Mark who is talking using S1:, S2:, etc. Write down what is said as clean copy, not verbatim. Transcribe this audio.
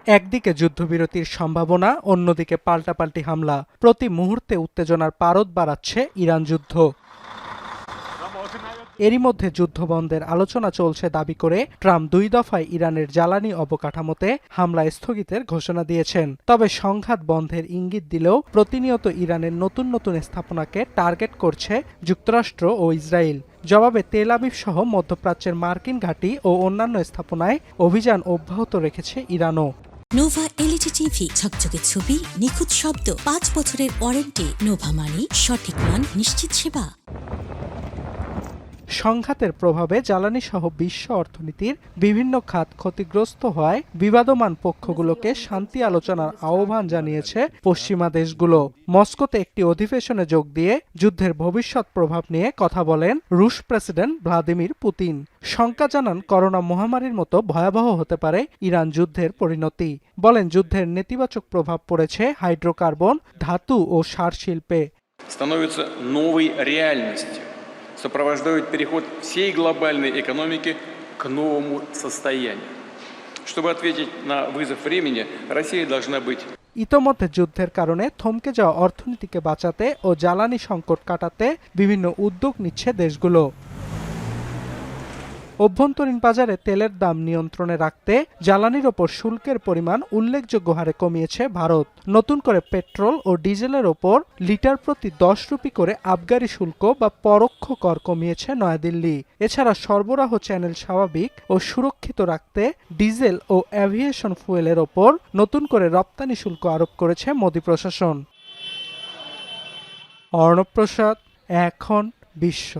S1: একদিকে যুদ্ধবিরতির সম্ভাবনা, অন্যদিকে পাল্টাপাল্টি হামলা। প্রতি মুহূর্তে উত্তেজনার পারদ বাড়াচ্ছে ইরান যুদ্ধ। এরই মধ্যে যুদ্ধবন্ধের আলোচনা চলছে দাবি করে ট্রাম্প 2 দফায় ইরানের জ্বালানি অবকাঠামোতে হামলা স্থগিতের ঘোষণা দিয়েছেন। তবে সংঘাত বন্ধের ইঙ্গিত দিলেও প্রতিনিয়ত ইরানের নতুন নতুন স্থাপনাকে টার্গেট করছে যুক্তরাষ্ট্র ও ইসরায়েল। জবাবে তেল আবিব সহ মধ্যপ্রাচ্যের মার্কিন ঘাঁটি ও অন্যান্য স্থাপনায় অভিযান অব্যাহত রেখেছে ইরানও।
S2: নোভা এলইডি টিভি, ঝকঝকে ছবি, নিখুঁত শব্দ, 5 বছরের ওয়ারেন্টি। নোভা মানি সঠিক মান, নিশ্চিত সেবা।
S1: সংঘাতের প্রভাবে জ্বালানিসহ বিশ্ব অর্থনীতির বিভিন্ন খাত ক্ষতিগ্রস্ত হওয়ায় বিবাদমান পক্ষগুলোকে শান্তি আলোচনার আহ্বান জানিয়েছে পশ্চিমা দেশগুলো। মস্কোতে একটি অধিবেশনে যোগ দিয়ে যুদ্ধের ভবিষ্যৎ প্রভাব নিয়ে কথা বলেন রুশ প্রেসিডেন্ট ভ্লাদিমির পুতিন। শঙ্কা জানান করোনা মহামারীর মতো ভয়াবহ হতে পারে ইরান যুদ্ধের পরিণতি। বলেন যুদ্ধের নেতিবাচক প্রভাব পড়েছে হাইড্রোকার্বন, ধাতু ও সার শিল্পে।
S3: Сопровождают переход всей глобальной экономики к новому состоянию. Чтобы ответить на вызов времени, Россия должна быть.
S1: ইতোমধ্যে যুদ্ধের কারণে থমকে যাওয়া অর্থনীতিকে বাঁচাতে ও জ্বালানি সংকট কাটাতে বিভিন্ন উদ্যোগ নিচ্ছে দেশগুলো। অভ্যন্তরীণ বাজারে তেলের দাম নিয়ন্ত্রণে রাখতে জ্বালানির ওপর শুল্কের পরিমাণ উল্লেখযোগ্য হারে কমিয়েছে ভারত। নতুন করে পেট্রোল ও ডিজেলের ওপর লিটার প্রতি 10 রুপি করে আবগারি শুল্ক বা পরোক্ষ কর কমিয়েছে নয়াদিল্লি। এছাড়া সরবরাহ চ্যানেল স্বাভাবিক ও সুরক্ষিত রাখতে ডিজেল ও অ্যাভিয়েশন ফুয়েলের ওপর নতুন করে রপ্তানি শুল্ক আরোপ করেছে মোদি প্রশাসন। অর্ণব প্রসাদ, এখন বিশ্ব।